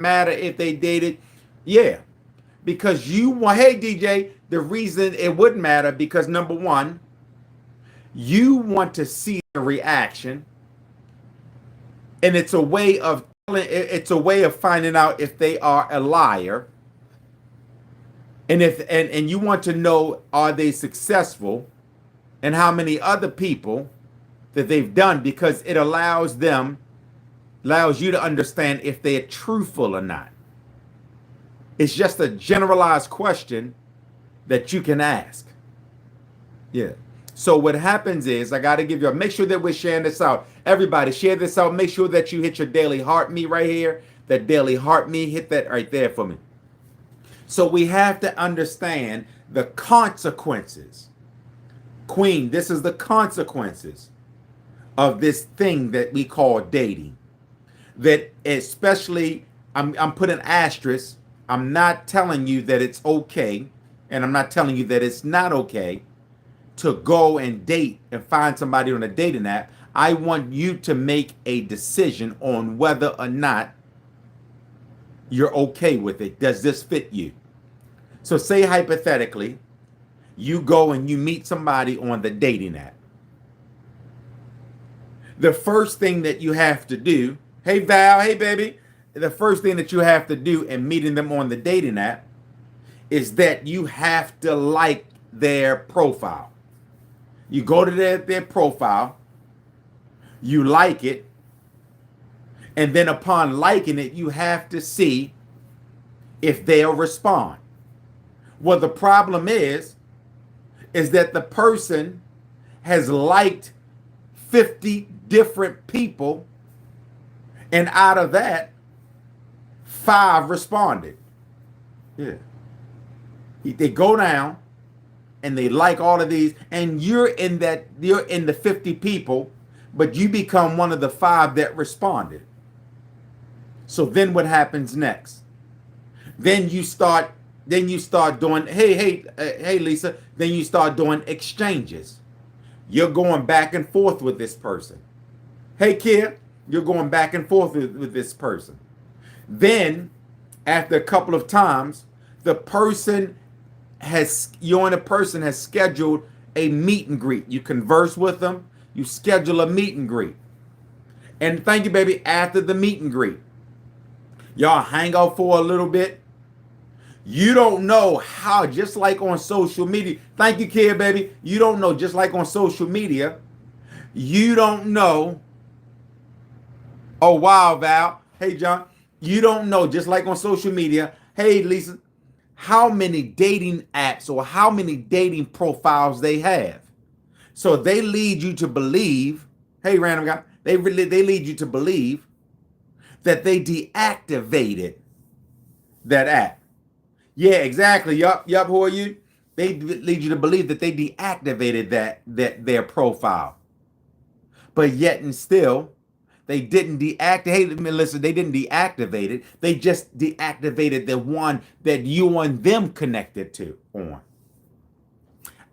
matter if they dated? Yeah, because you want, hey DJ, the reason it wouldn't matter because number one, you want to see the reaction, and it's a way of finding out if they are a liar, and if and you want to know are they successful, and how many other people that they've done because it allows you to understand if they're truthful or not. It's just a generalized question that you can ask. Yeah. So what happens is I got to give you make sure that we're sharing this out. Everybody share this out. Make sure that you hit your daily heart me right here. That daily heart me, hit that right there for me. So we have to understand the consequences. Queen, this is the consequences of this thing that we call dating. That especially, I'm putting asterisk. I'm not telling you that it's okay, and I'm not telling you that it's not okay to go and date and find somebody on a dating app. I want you to make a decision on whether or not you're okay with it. Does this fit you? So say hypothetically, you go and you meet somebody on the dating app. The first thing that you have to do, hey Val, hey baby, the first thing that you have to do in meeting them on the dating app is that you have to like their profile. You go to their profile, you like it, and then upon liking it, you have to see if they'll respond. Well, the problem is that the person has liked 50 different people, and out of that, 5 responded. Yeah. They go down and they like all of these, and you're in the 50 people, but you become one of the 5 that responded. So then what happens next? Then you start doing, hey Lisa, then you start doing exchanges. You're going back and forth with this person. Hey kid, you're going back and forth with this person. Then after a couple of times, the person has scheduled a meet and greet. You converse with them, you schedule a meet and greet. And thank you, baby, after the meet and greet, y'all hang out for a little bit. You don't know how, just like on social media. Thank you, kid, baby. You don't know, just like on social media, you don't know. Oh, wow, Val. Hey, John. You don't know, just like on social media. Hey, Lisa, how many dating apps or how many dating profiles they have. So they lead you to believe, hey, random guy, they lead you to believe that they deactivated that app. Yeah, exactly. Yup. Who are you? They lead you to believe that they deactivated that their profile. But yet and still, they didn't deactivate. Hey, Melissa, they didn't deactivate it. They just deactivated the one that you and them connected to on.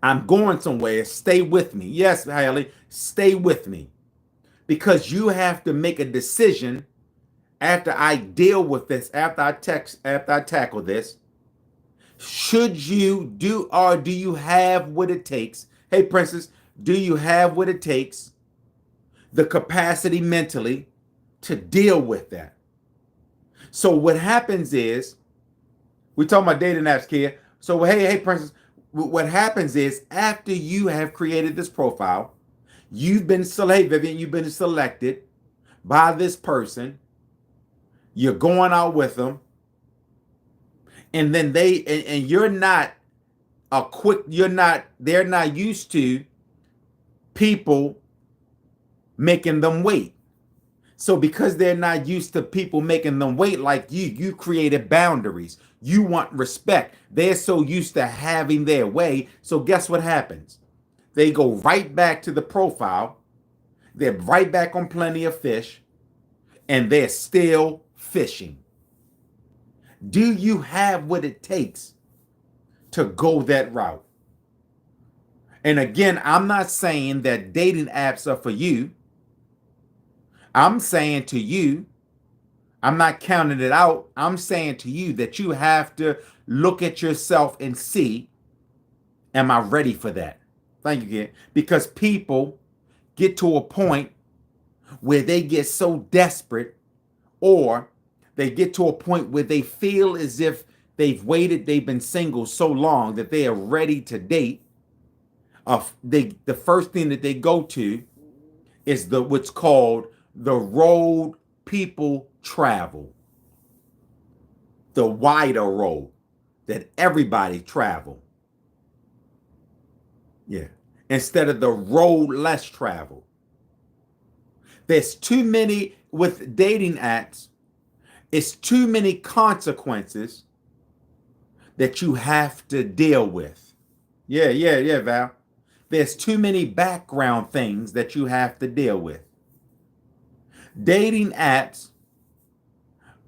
I'm going somewhere. Stay with me. Yes, Haley, stay with me. Because you have to make a decision after I deal with this, after I tackle this. Should you do, or do you have what it takes? Hey, Princess, do you have what it takes, the capacity mentally to deal with that? So what happens is, we talking about dating apps, kid. So hey, Princess, what happens is after you have created this profile, Vivian, you've been selected by this person. You're going out with them, and then you're not they're not used to people making them wait. So because they're not used to people making them wait like you created boundaries. You want respect. They're so used to having their way. So guess what happens? They go right back to the profile. They're right back on Plenty of Fish, and they're still fishing. Do you have what it takes to go that route? And again, I'm not saying that dating apps are for you. I'm saying to you, I'm not counting it out. I'm saying to you that you have to look at yourself and see, am I ready for that? Thank you, kid. Because people get to a point where they get so desperate, or they get to a point where they feel as if they've been single so long that they are ready to date. The first thing that they go to is the what's called the road people travel, the wider road that everybody travel. Yeah. Instead of the road less traveled. There's too many with dating apps. It's too many consequences that you have to deal with. Yeah, Val. There's too many background things that you have to deal with. Dating apps,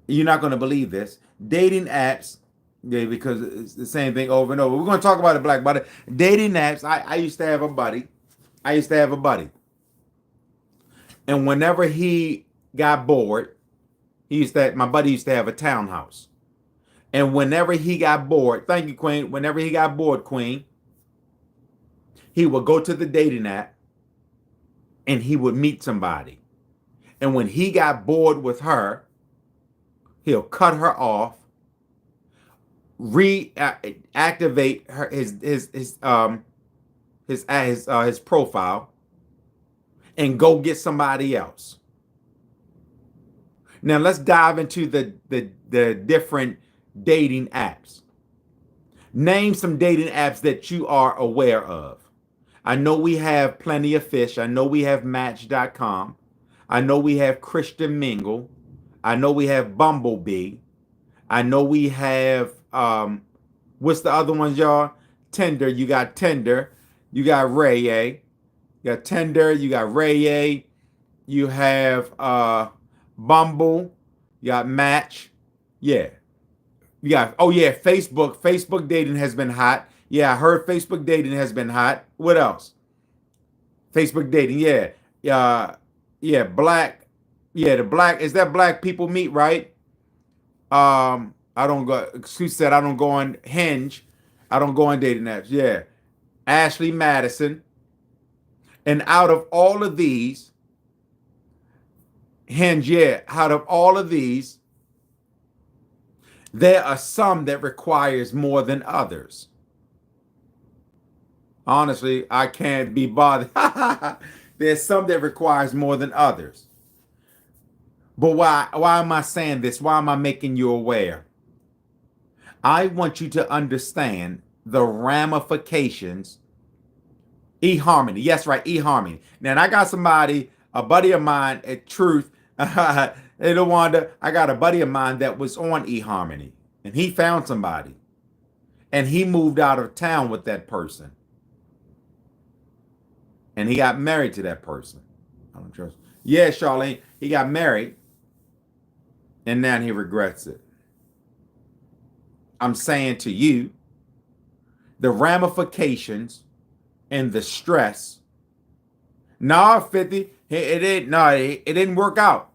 you're not going to believe this. Dating apps, yeah, because it's the same thing over and over. We're going to talk about it, Black Buddy. Dating apps, I used to have a buddy. And whenever he got bored, my buddy used to have a townhouse. And whenever he got bored, thank you, Queen. Whenever he got bored, Queen, he would go to the dating app and he would meet somebody. And when he got bored with her, he'll cut her off, reactivate her his profile, and go get somebody else. Now let's dive into the different dating apps. Name some dating apps that you are aware of. I know we have Plenty of Fish. I know we have Match.com. I know we have Christian Mingle. I know we have Bumblebee. I know we have what's the other ones, y'all? Tinder. You got Tinder. You got Ray. You got Tinder. You got Ray. You have Bumble. You got Match. Yeah. You got, oh yeah, Facebook. Facebook dating has been hot. Yeah, I heard Facebook dating has been hot. What else? Facebook dating, yeah. Yeah, black. Yeah, the black, is that Black People Meet, right? I don't go, excuse said I don't go on Hinge. I don't go on dating apps. Yeah. Ashley Madison. And out of all of these, Hinge, yeah, out of all of these, there are some that requires more than others. Honestly, I can't be bothered. There's some that requires more than others. But why am I saying this? Why am I making you aware? I want you to understand the ramifications. eHarmony. Yes, right, eHarmony. Now, and I got somebody, a buddy of mine at Truth, little Wanda, I got a buddy of mine that was on eHarmony, and he found somebody, and he moved out of town with that person, and he got married to that person. I don't trust. Yeah, Charlene, he got married, and now he regrets it. I'm saying to you, the ramifications and the stress. No, 50, it didn't work out.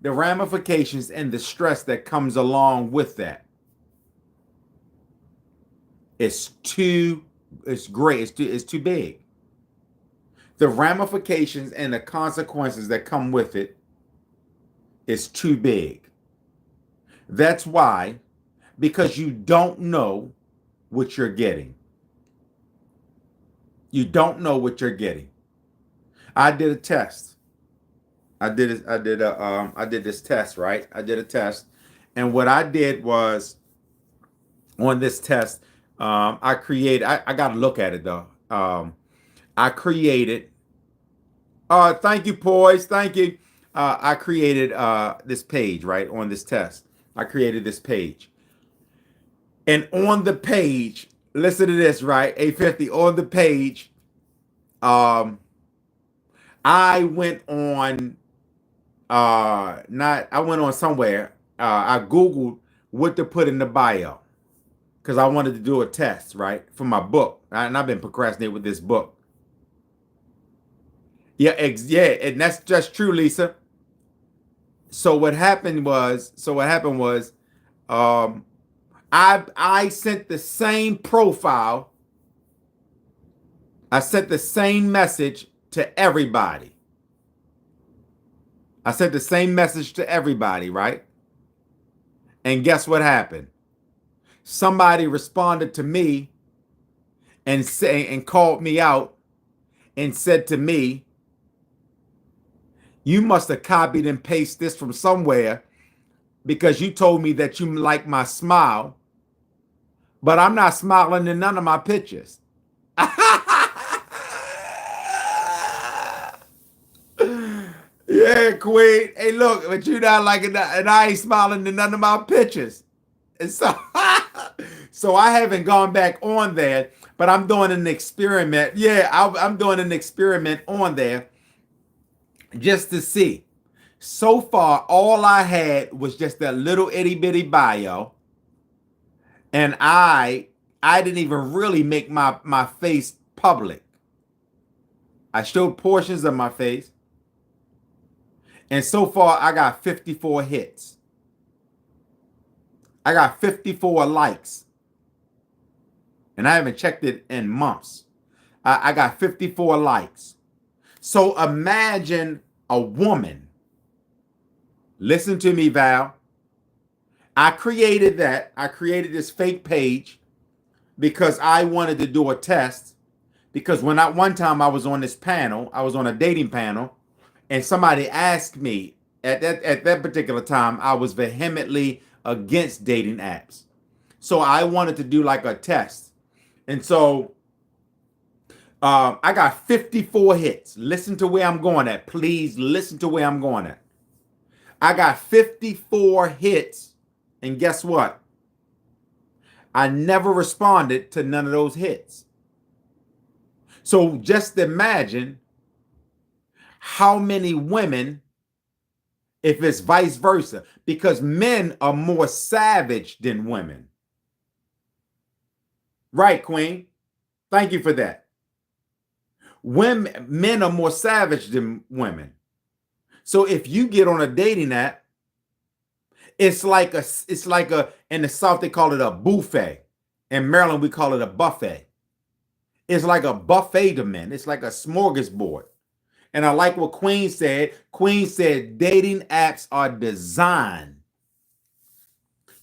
The ramifications and the stress that comes along with that. It's great. It's too big. The ramifications and the consequences that come with it is too big. That's why, because you don't know what you're getting. You don't know what you're getting. I did a test. I did this test, right? I did a test. And what I did was, on this test, I got to look at it though. I created, thank you, Poise. Thank you. I created this page, right? On this test. I created this page. And on the page, listen to this, right? 850 on the page. I went on I went on somewhere. I Googled what to put in the bio because I wanted to do a test, right? For my book. And I've been procrastinating with this book. Yeah, and that's just true, Lisa. So what happened was, um, I sent the same profile. I sent the same message to everybody. I sent the same message to everybody, right? And guess what happened? Somebody responded to me and called me out and said to me, "You must have copied and pasted this from somewhere because you told me that you like my smile, but I'm not smiling in none of my pictures." Yeah, Queen. Hey, look, but you not liking that, and I ain't smiling in none of my pictures. And so, so I haven't gone back on there, but I'm doing an experiment. Yeah, I'm doing an experiment on there just to see. So far, all I had was just that little itty bitty bio, and I didn't even really make my face public. I showed portions of my face, and so far I got 54 hits. I got 54 likes, and I haven't checked it in months. I got 54 likes. So imagine a woman. Listen to me, Val. I created that. I created this fake page because I wanted to do a test. Because one time I was on this panel, I was on a dating panel, and somebody asked me at that particular time, I was vehemently against dating apps. So I wanted to do like a test. And so I got 54 hits. Listen to where I'm going at. Please listen to where I'm going at. I got 54 hits, and guess what? I never responded to none of those hits. So just imagine how many women, if it's vice versa, because men are more savage than women. Right, Queen? Thank you for that. Men are more savage than women. So if you get on a dating app, it's like in the South they call it a buffet. In Maryland we call it a buffet. It's like a buffet to men. It's like a smorgasbord. And I like what Queen said. Queen said dating apps are designed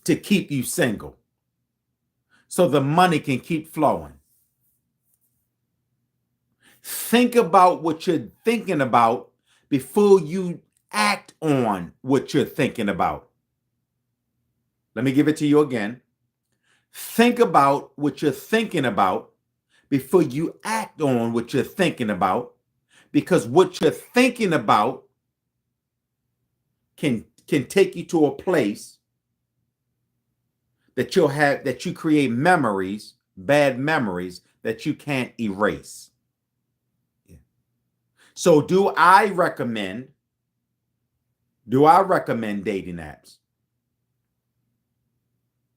to keep you single, so the money can keep flowing. Think about what you're thinking about before you act on what you're thinking about. Let me give it to you again. Think about what you're thinking about before you act on what you're thinking about, because what you're thinking about can take you to a place that you create memories, bad memories that you can't erase. So do I recommend dating apps?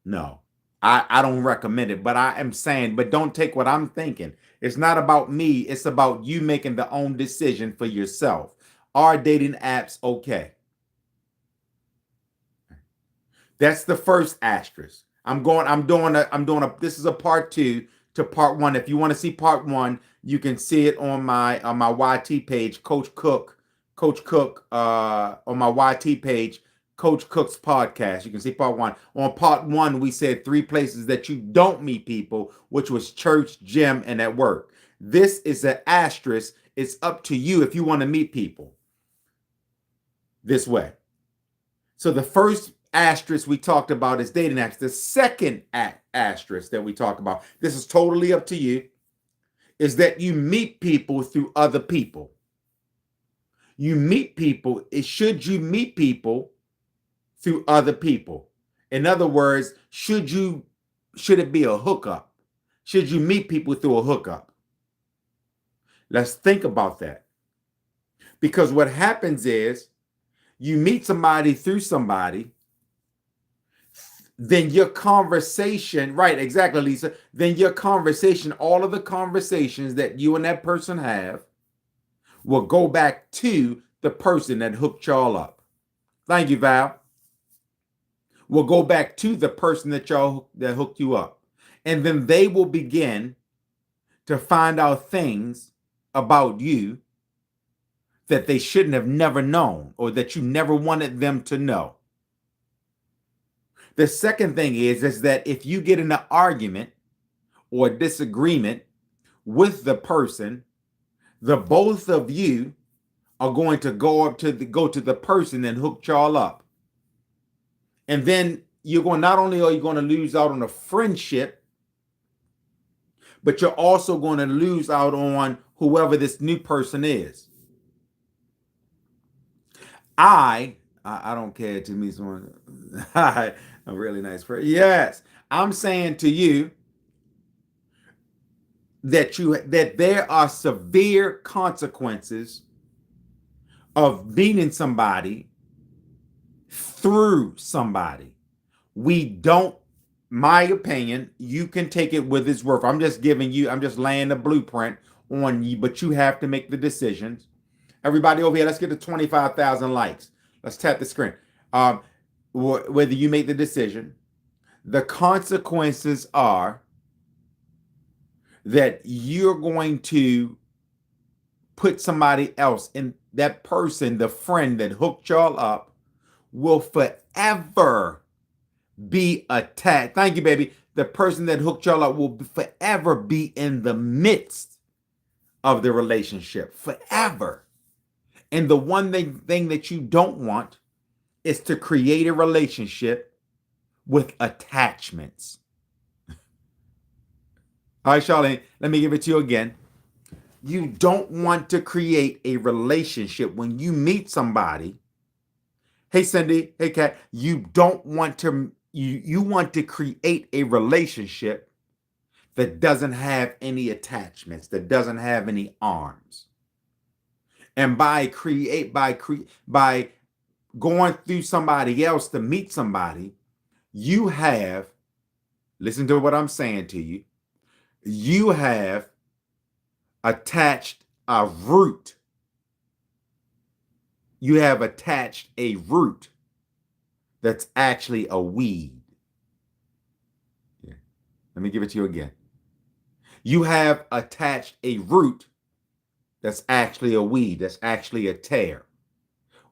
No. I don't recommend it, but I am saying, but don't take what I'm thinking. It's not about me, it's about you making the own decision for yourself. Are dating apps okay? That's the first asterisk. This is a part 2 to part 1. If you want to see part 1, you can see it on my YT page, Coach Cook on my YT page, Coach Cook's podcast. You can see part 1. On part 1, we said 3 places that you don't meet people, which was church, gym, and at work. This is an asterisk. It's up to you if you want to meet people this way. So the first asterisk we talked about is dating apps. The second asterisk that we talk about, this is totally up to you, is that you meet people through other people. You meet people, should you meet people through other people? In other words, should it be a hookup? Should you meet people through a hookup? Let's think about that. Because what happens is you meet somebody through somebody, then your conversation, right, exactly, Lisa, then your conversation, all of the conversations that you and that person have will go back to the person that hooked y'all up. Thank you, Val. Will go back to the person that hooked you up. And then they will begin to find out things about you that they shouldn't have never known or that you never wanted them to know. The second thing is that if you get in an argument or disagreement with the person, the both of you are going to go to the person that hooked y'all up. And then not only are you going to lose out on a friendship, but you're also going to lose out on whoever this new person is. I don't care to me someone. A really nice person. Yes, I'm saying to you that there are severe consequences of beating somebody through somebody. We don't, my opinion, you can take it with its worth. I'm just laying the blueprint on you, but you have to make the decisions. Everybody over here, let's get to 25,000 likes. Let's tap the screen. Whether you make the decision, the consequences are that you're going to put somebody else in. That person, the friend that hooked y'all up, will forever be attached. Thank you, baby. The person that hooked y'all up will forever be in the midst of the relationship. Forever. And the one thing that you don't want is to create a relationship with attachments. All right, Charlene, let me give it to you again. You don't want to create a relationship when you meet somebody. Hey, Cindy. Hey, Kat. You don't want to, you want to create a relationship that doesn't have any attachments, that doesn't have any arms. And by going through somebody else to meet somebody, you have, listen to what I'm saying to you, you have attached a root. You have attached a root that's actually a weed. Yeah. Let me give it to you again. You have attached a root that's actually a weed, that's actually a tear.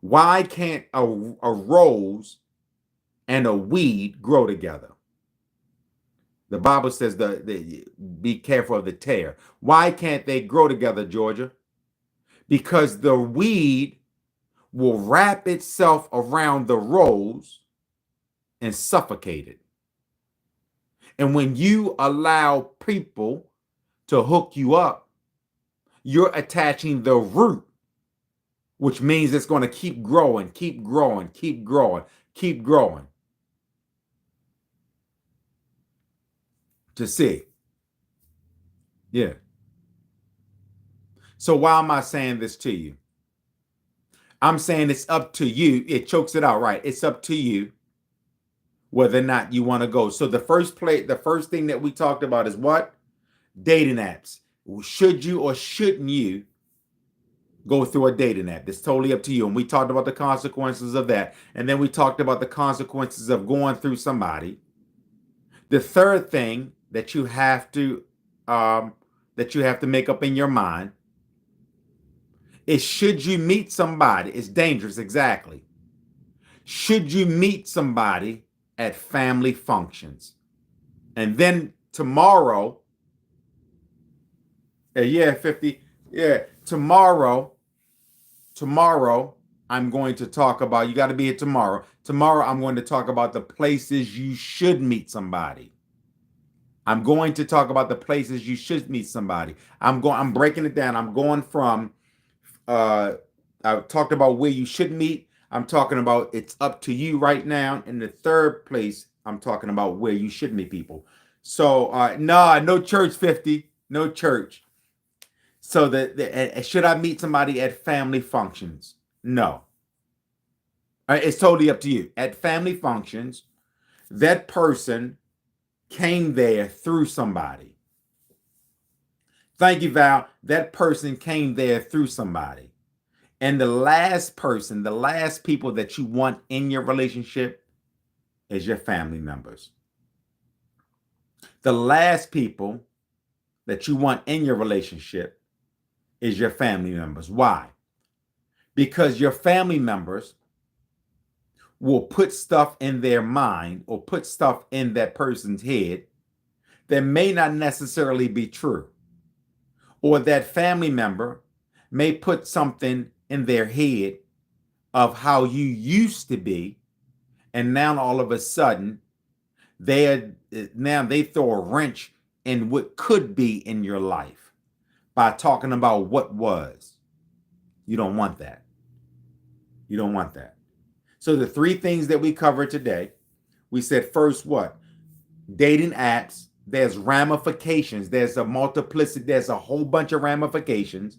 Why can't a rose and a weed grow together? The Bible says be careful of the tear. Why can't they grow together, Georgia? Because the weed will wrap itself around the rose and suffocate it. And when you allow people to hook you up, you're attaching the root, which means it's going to keep growing, keep growing, keep growing, keep growing. To see. Yeah. So why am I saying this to you? I'm saying it's up to you. It chokes it out, right? It's up to you whether or not you want to go. So the first thing that we talked about is what? Dating apps. Should you or shouldn't you go through a dating app? It's totally up to you. And we talked about the consequences of that. And then we talked about the consequences of going through somebody. The third thing that you have to make up in your mind is, should you meet somebody? It's dangerous, exactly. Should you meet somebody at family functions? And then tomorrow, 50, tomorrow, I'm going to talk about, you got to be here tomorrow. Tomorrow, I'm going to talk about the places you should meet somebody. I'm going to talk about the places you should meet somebody. I'm breaking it down. I'm going from, I talked about where you should meet. I'm talking about it's up to you right now. In the third place, I'm talking about where you should meet people. So, no church, 50, no church. So should I meet somebody at family functions? No. It's totally up to you. At family functions, that person came there through somebody. Thank you, Val. That person came there through somebody. And the last person, the last people that you want in your relationship is your family members. The last people that you want in your relationship is your family members. Why? Because your family members will put stuff in their mind or put stuff in that person's head that may not necessarily be true. Or that family member may put something in their head of how you used to be, and now all of a sudden they throw a wrench in what could be in your life by talking about what was. You don't want that. You don't want that. So the three things that we covered today, we said first what? Dating apps. There's ramifications. There's a multiplicity. There's a whole bunch of ramifications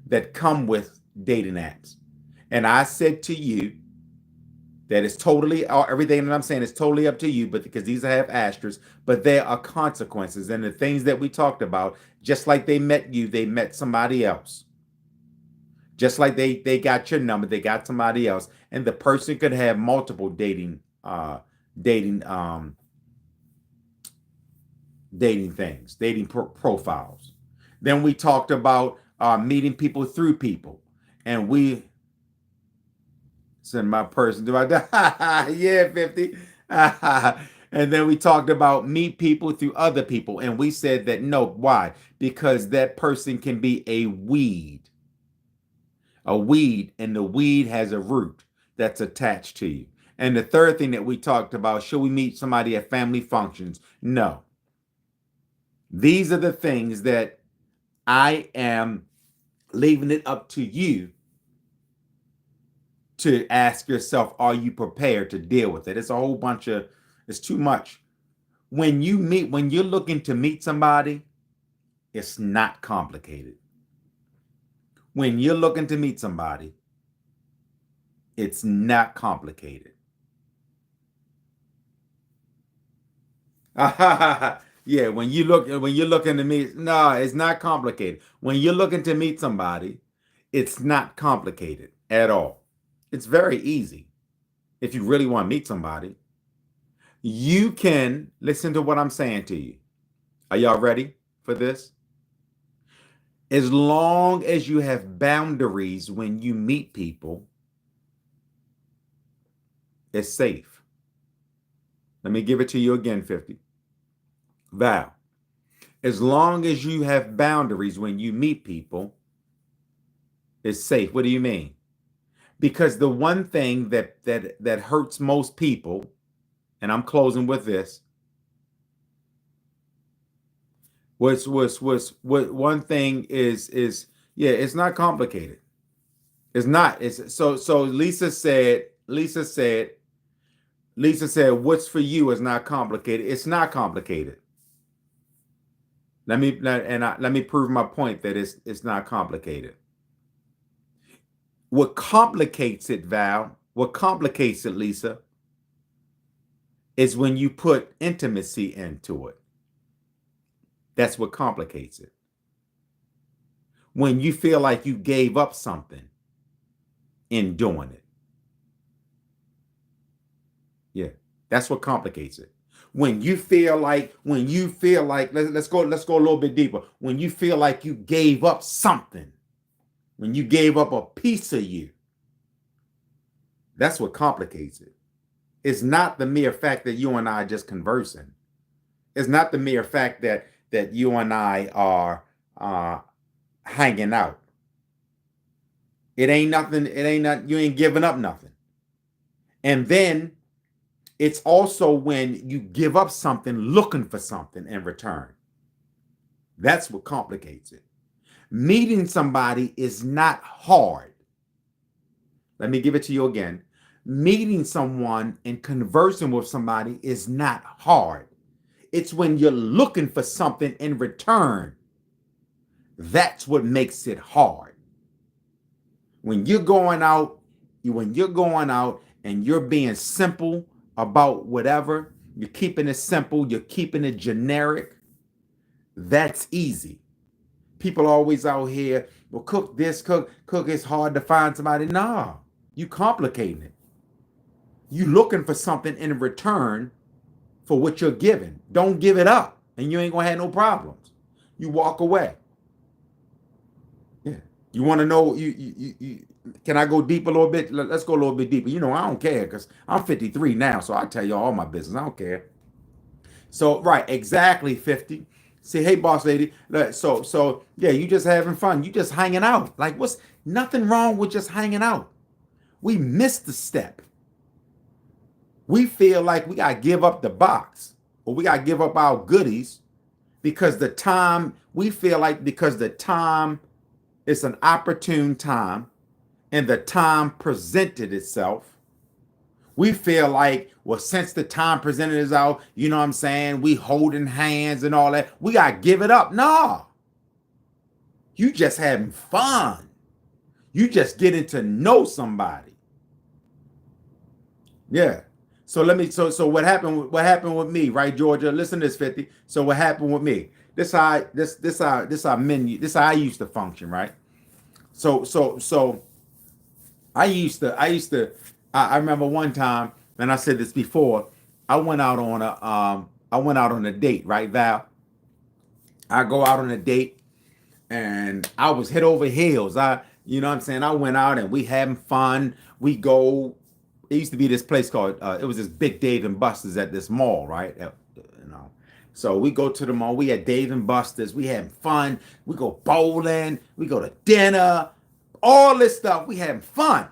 that come with dating apps. And I said to you that it's totally, everything that I'm saying is totally up to you, but because these have asterisks, but there are consequences. And the things that we talked about, just like they met you, they met somebody else. Just like they got your number, they got somebody else. And the person could have multiple dating things, dating profiles. Then we talked about meeting people through people. And we send my person to my yeah, 50. And then we talked about meet people through other people. And we said that no, why? Because that person can be a weed. A weed, and the weed has a root that's attached to you. And the third thing that we talked about, should we meet somebody at family functions? No. These are the things that I am leaving it up to you to ask yourself, are you prepared to deal with it? It's a whole bunch of, it's too much. When you're looking to meet somebody, it's not complicated. When you're looking to meet somebody, it's not complicated. Yeah, when you're looking to meet, no, it's not complicated. When you're looking to meet somebody, it's not complicated at all. It's very easy. If you really want to meet somebody, you can listen to what I'm saying to you. Are y'all ready for this? As long as you have boundaries when you meet people, it's safe. Let me give it to you again, 50. Val, as long as you have boundaries when you meet people, it's safe. What do you mean? Because the one thing that hurts most people, and I'm closing with this, what one thing is yeah, it's not complicated. It's not. It's so Lisa said, what's for you is not complicated. It's not complicated. Let me prove my point that it's not complicated. What complicates it, Val, what complicates it, Lisa, is when you put intimacy into it. That's what complicates it. When you feel like you gave up something in doing it. Yeah, that's what complicates it. When you feel like, let's go a little bit deeper. When you feel like you gave up something, when you gave up a piece of you, that's what complicates it. It's not the mere fact that you and I are just conversing. It's not the mere fact that you and I are hanging out. It ain't nothing. You ain't giving up nothing. And then it's also when you give up something looking for something in return. That's what complicates it. Meeting somebody is not hard. Let me give it to you again. Meeting someone and conversing with somebody is not hard. It's when you're looking for something in return. That's what makes it hard. When you're going out and you're being simple about whatever, you're keeping it simple, you're keeping it generic, that's easy. People always out here, well, cook this, cook. It's hard to find somebody. Nah, you complicating it. You looking for something in return for what you're giving. Don't give it up, and you ain't gonna have no problems. You walk away. Yeah. You want to know? You can I go deep a little bit? Let's go a little bit deeper. I don't care because I'm 53 now, so I tell you all my business. I don't care. So right, exactly 50. Say, hey, boss lady. So yeah, you just having fun. You just hanging out. Like, what's nothing wrong with just hanging out? We missed the step. We feel like we gotta give up the box or we gotta give up our goodies because the time we feel like because the time is an opportune time and the time presented itself. We feel like, well, since the time presented itself, you know what I'm saying? We holding hands and all that. We got to give it up. No. You just having fun. You just getting to know somebody. Yeah. So what happened with me, right, Georgia? Listen to this, 50. So what happened with me? This how I used to function, right? So I remember one time, and I said this before, I went out on a date, right, Val? I go out on a date and I was head over heels. You know what I'm saying? I went out and we having fun. We go, it used to be this place called, it was this big Dave and Buster's at this mall, right? So we go to the mall. We had Dave and Buster's. We having fun. We go bowling. We go to dinner. All this stuff. We having fun.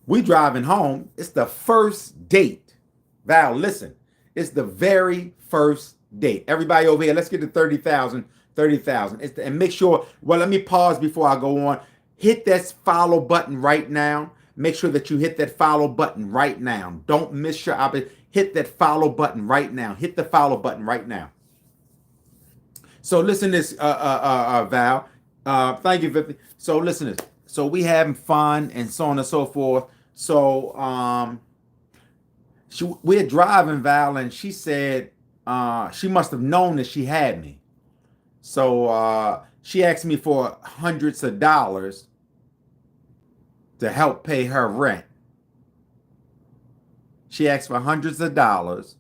We driving home. It's the first date. Val, listen. It's the very first date. Everybody over here, let's get to 30,000. 30,000. And make sure, well, let me pause before I go on. Hit that follow button right now. Make sure that you hit that follow button right now. Don't miss your opportunity. Hit that follow button right now. Hit the follow button right now. So listen to this, Val. Thank you, 50. So listen to this. So we having fun and so on and so forth. So we're driving, Val, and she said she must have known that she had me. So she asked me for hundreds of dollars to help pay her rent. She asked for hundreds of dollars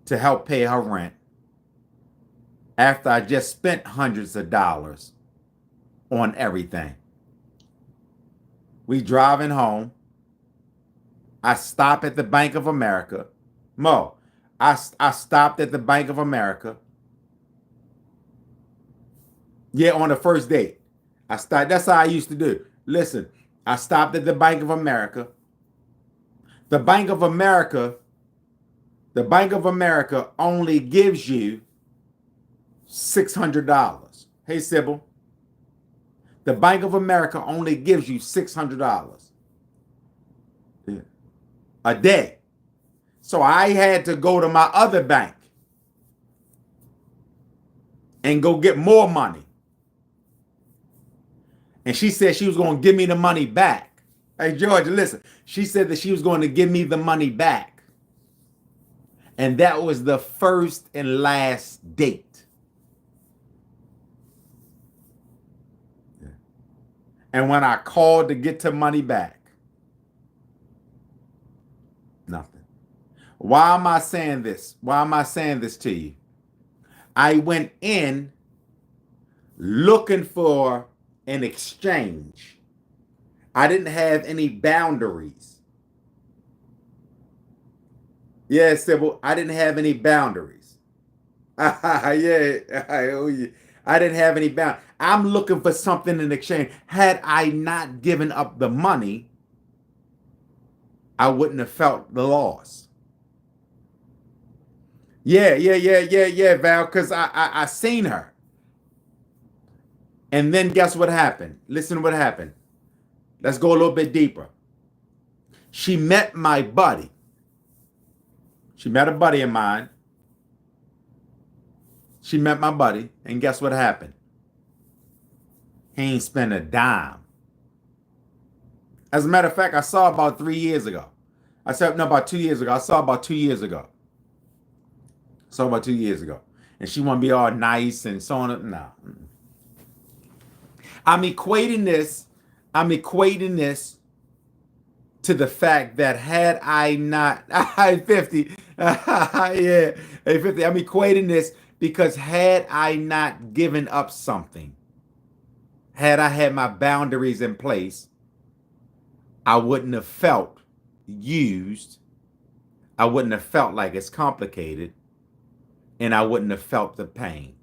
to help pay her rent after I just spent hundreds of dollars on everything. We driving home. I stop at the Bank of America. Mo, I stopped at the Bank of America. Yeah, on the first date. That's how I used to do. Listen, I stopped at the Bank of America. The Bank of America only gives you $600. Hey, Sybil. The Bank of America only gives you $600 a day. So I had to go to my other bank and go get more money. And she said she was going to give me the money back. Hey, Georgia, listen. She said that she was going to give me the money back. And that was the first and last date. And when I called to get the money back, nothing. Why am I saying this? Why am I saying this to you? I went in looking for an exchange. I didn't have any boundaries. Yeah, Sybil, I didn't have any boundaries. Yeah, I owe you. I didn't have any boundaries. I'm looking for something in exchange. Had I not given up the money, I wouldn't have felt the loss. Yeah, Val, because I seen her. And then guess what happened? Listen to what happened. Let's go a little bit deeper. She met my buddy. She met a buddy of mine. She met my buddy. And guess what happened? He ain't spent a dime. As a matter of fact, I saw about 3 years ago. About 2 years ago. I saw about 2 years ago. and she want to be all nice and so on. No, I'm equating this. I'm equating this to the fact that had I not, I 50, yeah, hey 50. I'm equating this because had I not given up something, had I had my boundaries in place, I wouldn't have felt used. I wouldn't have felt like it's complicated, and I wouldn't have felt the pain.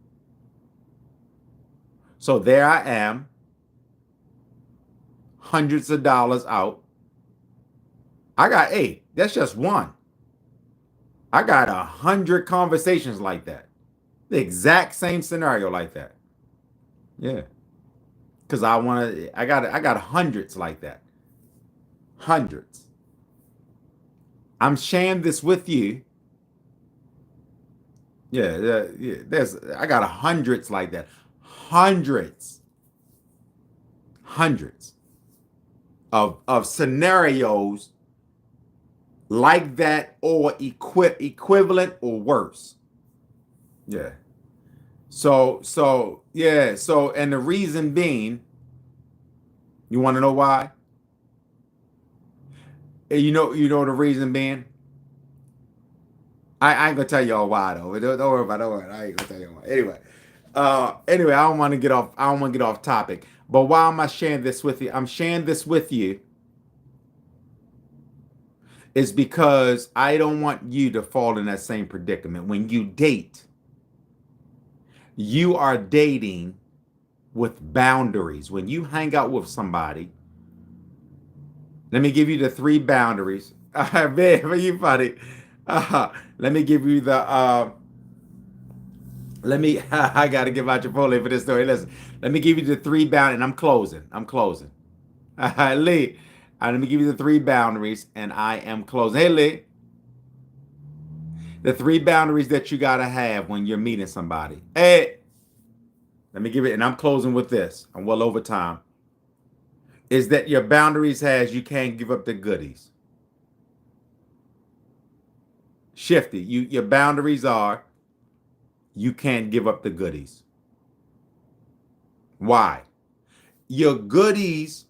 So there I am, hundreds of dollars out. I got 8. That's just one. I got 100 conversations like that. The exact same scenario like that. Yeah. Because I got hundreds like that. Hundreds. I'm sharing this with you. Yeah, I got hundreds like that. Hundreds of scenarios like that, or equivalent or worse. Yeah. And the reason being, you want to know why? You know the reason being. I ain't gonna tell y'all why though. Don't worry about it. Don't worry. I ain't gonna tell you why. Anyway, I don't want to get off. I don't want to get off topic. But why am I sharing this with you? I'm sharing this with you is because I don't want you to fall in that same predicament. When you date, you are dating with boundaries. When you hang out with somebody, let me give you the 3 boundaries. Man, you funny. Let me give you the I gotta give out Chipotle for this story. Listen, let me give you the 3 boundaries, and I'm closing. Lee, let me give you the 3 boundaries, and I am closing. Hey, Lee, the 3 boundaries that you gotta have when you're meeting somebody. Hey, let me give it, and I'm closing with this. I'm well over time. Is that your boundaries has you can't give up the goodies. Shifty, your boundaries are you can't give up the goodies. Why? Your goodies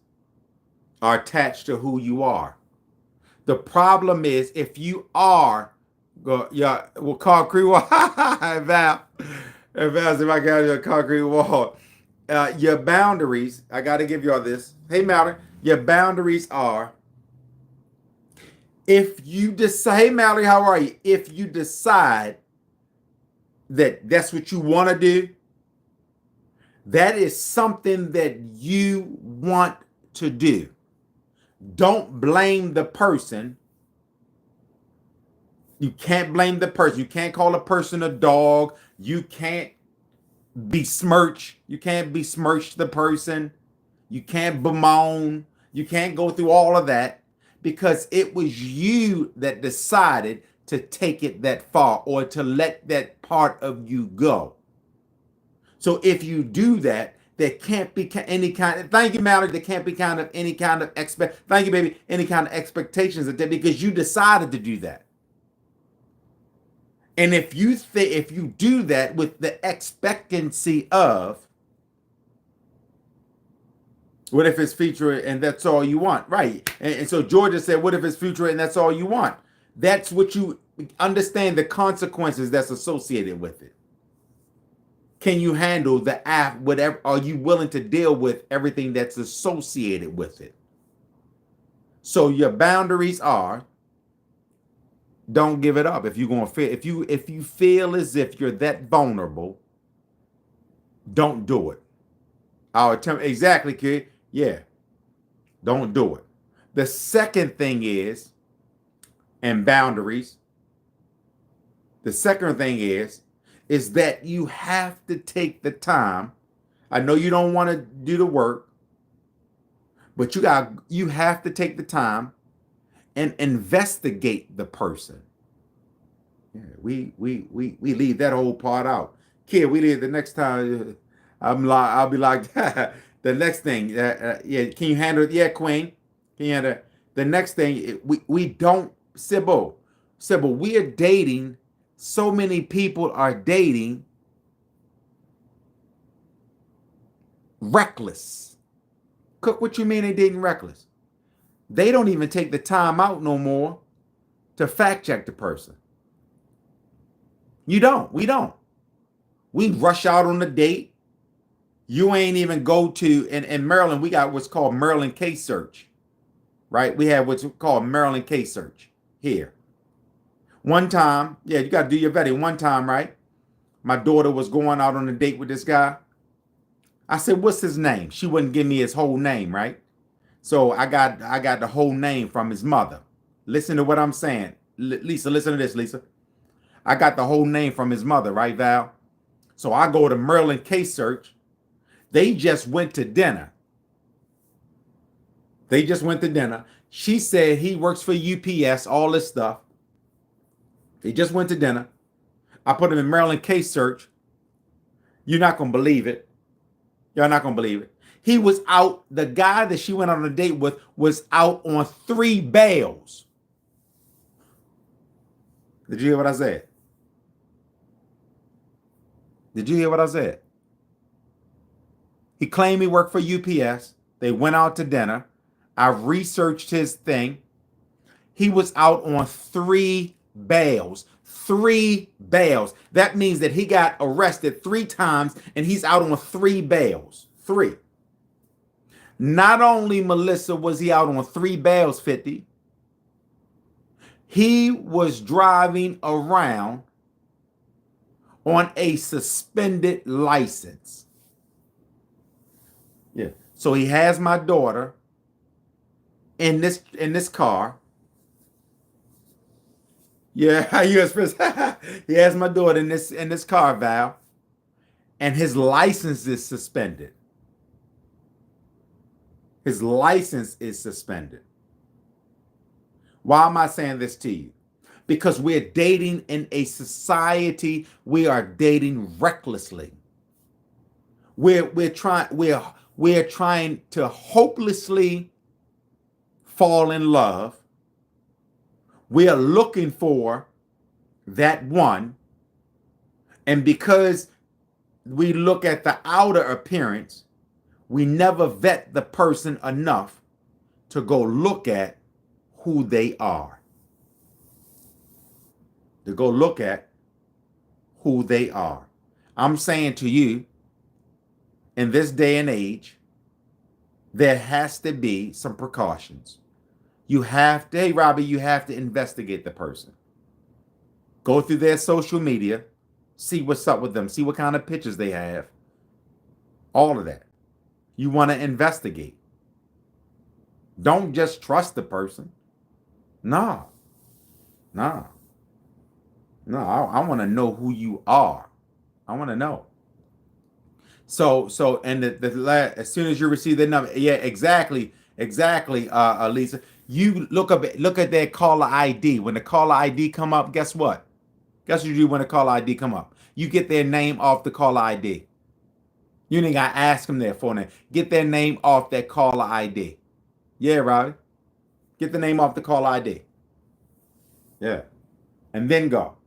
are attached to who you are. The problem is if you are, we'll concrete wall. Val, if I got your concrete wall, your boundaries. I got to give y'all this. Hey, Mallory, your boundaries are. If you decide, hey, Mallory, how are you? If you decide that that's what you want to do, that is something that you want to do. Don't blame the person. You can't blame the person. You can't call a person a dog. You can't besmirch. You can't besmirch the person. You can't bemoan. You can't go through all of that because it was you that decided to take it that far or to let that part of you go. So if you do that, there can't be any kind of, thank you, Mallory, there can't be any kind of thank you, baby, any kind of expectations of that because you decided to do that. And if you do that with the expectancy of, what if it's future and that's all you want? Right. And so Georgia said, what if it's future and that's all you want? That's what you understand the consequences that's associated with it. Can you handle the whatever? Are you willing to deal with everything that's associated with it? So your boundaries are, don't give it up. If you're gonna feel, if you feel as if you're that vulnerable, don't do it. I'll attempt exactly, kid. Yeah, don't do it. The second thing is, and boundaries. The second thing is that you have to take the time. I know you don't want to do the work, but you have to take the time and investigate the person. Yeah, we leave that whole part out. Kid, we leave the next time. I'll be like the next thing. Yeah, can you handle it? Yeah, Queen. Can you handle it? The next thing, we don't, Sybil, we are dating. So many people are dating Reckless. Cook, what you mean they dating reckless? They don't even take the time out no more to fact check the person. You don't. We don't. We rush out on the date. You ain't even go to, in Maryland, we got what's called Maryland case search, right? We have what's called Maryland case search here. One time, yeah, you got to do your vetting. One time, right? My daughter was going out on a date with this guy. I said, what's his name? She wouldn't give me his whole name, right? So I got the whole name from his mother. Listen to what I'm saying. Lisa, listen to this, Lisa. I got the whole name from his mother, right, Val? So I go to Maryland case search. They just went to dinner. She said he works for UPS, all this stuff. They just went to dinner. I put him in Maryland case search. You're not going to believe it. Y'all not going to believe it. He was out. The guy that she went on a date with was out on 3 bails. Did you hear what I said? Did you hear what I said? He claimed he worked for UPS. They went out to dinner. I researched his thing. He was out on 3 bails. 3 bails. That means that he got arrested 3 times and he's out on 3 bails. 3. Not only, Melissa, was he out on 3 bails, 50. He was driving around on a suspended license. Yeah. So he has my daughter in this car. Yeah, he has my daughter in this car, Val, and his license is suspended. His license is suspended. Why am I saying this to you? Because we're dating in a society, we are dating recklessly. We're trying to hopelessly fall in love. We are looking for that one. And because we look at the outer appearance, we never vet the person enough to go look at who they are. To go look at who they are. I'm saying to you, in this day and age, there has to be some precautions. You have to, hey, Robbie, you have to investigate the person. Go through their social media, see what's up with them, see what kind of pictures they have. All of that. You want to investigate. Don't just trust the person. No. I want to know who you are. I want to know. So, and as soon as you receive the number, yeah, exactly, Lisa. You look at their caller ID. When the caller ID come up, guess what? Guess what you do when the caller ID come up? You get their name off the caller ID. You ain't got to ask them their phone name. Get their name off that caller ID. Yeah, Robbie. Get the name off the caller ID. Yeah. And then go.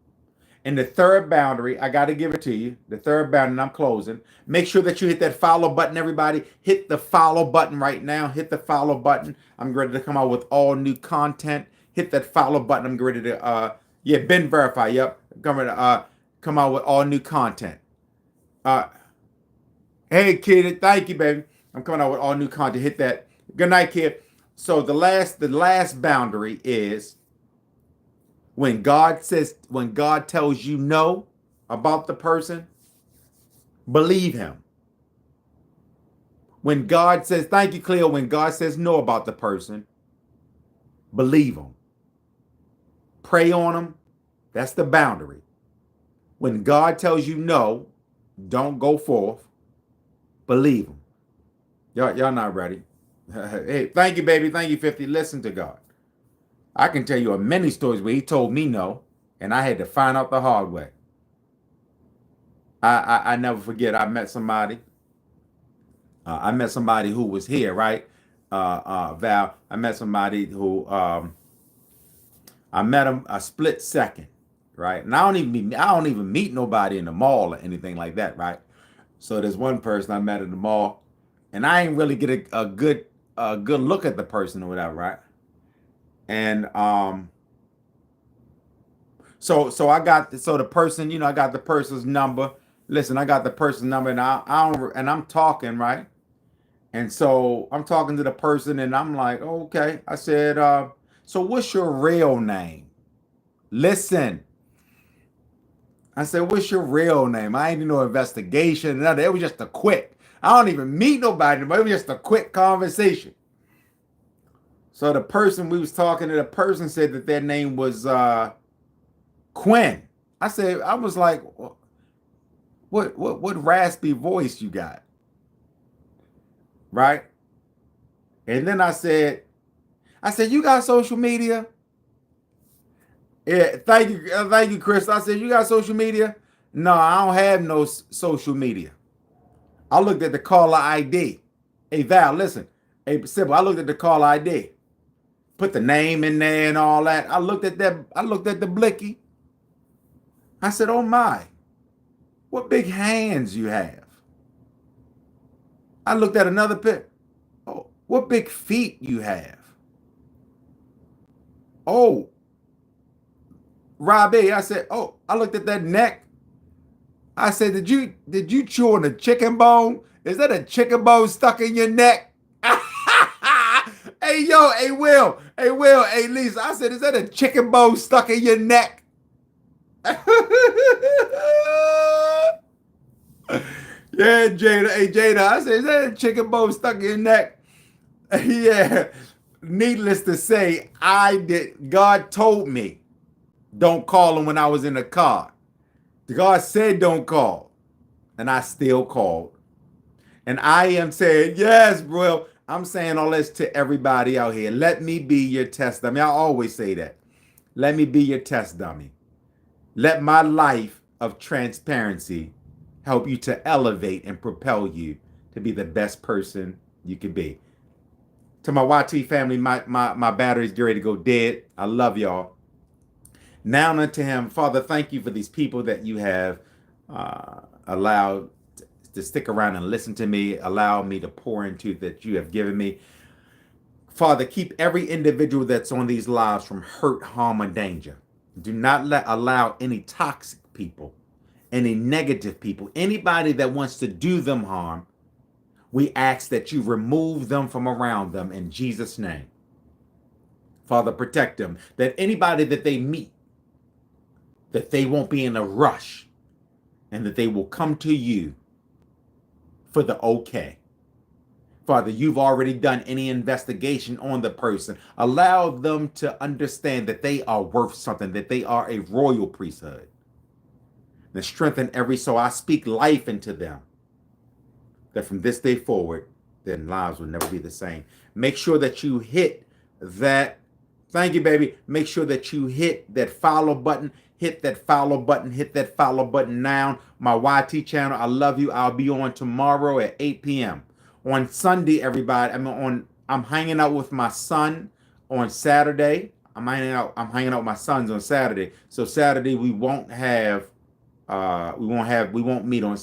And the third boundary, I got to give it to you. The third boundary, and I'm closing. Make sure that you hit that follow button, everybody. Hit the follow button right now. Hit the follow button. I'm ready to come out with all new content. Hit that follow button. I'm ready to, Ben Verify. Yep. Come out with all new content. Hey, kid. Thank you, baby. I'm coming out with all new content. Hit that. Good night, kid. So the last boundary is, when God tells you no about the person, believe him. When God says, thank you, Cleo, when God says no about the person, believe him. Pray on him. That's the boundary. When God tells you no, don't go forth. Believe him. Y'all not ready. Hey, thank you, baby. Thank you, 50. Listen to God. I can tell you many stories where he told me no, and I had to find out the hard way. I never forget. I met somebody. Who was here, right? Val. I met somebody who I met him a split second, right? And I don't even meet nobody in the mall or anything like that, right? So there's one person I met in the mall. and I ain't really get a good look at the person or whatever, right? And so I got the person, I got the person's number. Listen, I got the person's number, and I don't, and I'm talking, right? And so I'm talking to the person, and I'm like, okay. I said, so what's your real name? Listen, I said, what's your real name? I ain't do no investigation. Nothing. It was just a quick. I don't even meet nobody, but it was just a quick conversation. So the person we was talking to, the person said that their name was Quinn. I was like, what raspy voice you got? Right? And then I said, you got social media? Yeah, thank you, Chris. I said, you got social media? No, I don't have no social media. I looked at the caller ID. Hey Val, listen. Hey Sybil, I looked at the caller ID. Put the name in there and all that. I looked at that. I looked at the blicky. I said, oh my, what big hands you have. I looked at another pic. Oh, what big feet you have. Oh, Robbie, I said, oh, I looked at that neck. I said, did you chew on a chicken bone? Is that a chicken bone stuck in your neck? Hey yo, hey Will, hey Lisa. I said, is that a chicken bone stuck in your neck? Yeah, Jada. Hey Jada, I said, is that a chicken bone stuck in your neck? Yeah. Needless to say, God told me don't call him when I was in the car. God said don't call. And I still called. And I am saying, yes, bro. I'm saying all this to everybody out here. Let me be your test dummy. I always say that. Let me be your test dummy. Let my life of transparency help you to elevate and propel you to be the best person you can be. To my YT family, my battery's ready to go dead. I love y'all. Now unto him, Father, thank you for these people that you have allowed to stick around and listen to me, allow me to pour into that you have given me. Father, keep every individual that's on these lives from hurt, harm, or danger. Do not allow any toxic people, any negative people, anybody that wants to do them harm. We ask that you remove them from around them in Jesus' name. Father, protect them. That anybody that they meet, that they won't be in a rush and that they will come to you for the okay. Father, you've already done any investigation on the person. Allow them to understand that they are worth something, that they are a royal priesthood. And strengthen every soul. I speak life into them, that from this day forward, their lives will never be the same. Make sure that you hit that. Thank you, baby. Make sure that you hit that follow button. Hit that follow button. Hit that follow button now. My YT channel. I love you. I'll be on tomorrow at 8 p.m. On Sunday, everybody. I'm hanging out with my son on Saturday. I'm hanging out with my sons on Saturday. So Saturday we won't meet on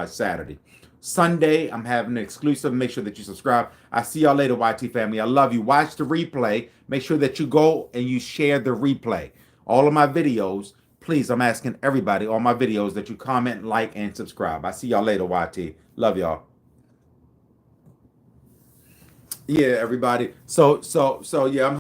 Saturday. Sunday, I'm having an exclusive. Make sure that you subscribe. I see y'all later, YT family. I love you. Watch the replay. Make sure that you go and you share the replay. All of my videos, please, I'm asking everybody, all my videos, that you comment, like, and subscribe. I see y'all later, YT. Love y'all. Yeah, everybody. So yeah, I'm